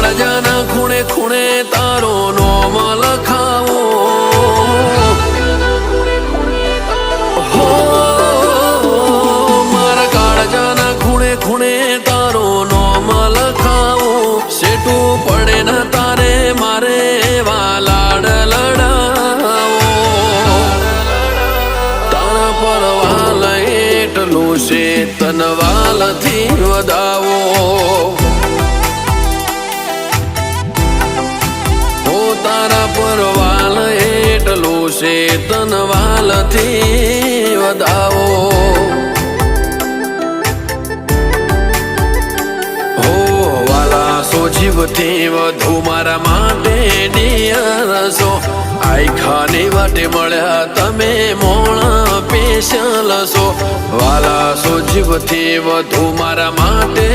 કાળજાના ખૂણે ખૂણે તારો નોમ લખાવો હો મારા કાળજાના ખૂણે ખૂણે તારો નોમ લખાવો સેટું પડે ન તારે મારે વાલાડ લડાવો તારા પર વાલ એટલું છે તન વાલથી વધાવો તારા પર વાલ એટલું છે તન વાલથી વધાવો હો વાલા સો જીવથી વધુ મારા માટે ડિયર છો આયખાની વાટે મળ્યા તમે મોણ પેશલ છો વાલા સો જીવથી વધુ મારા માટે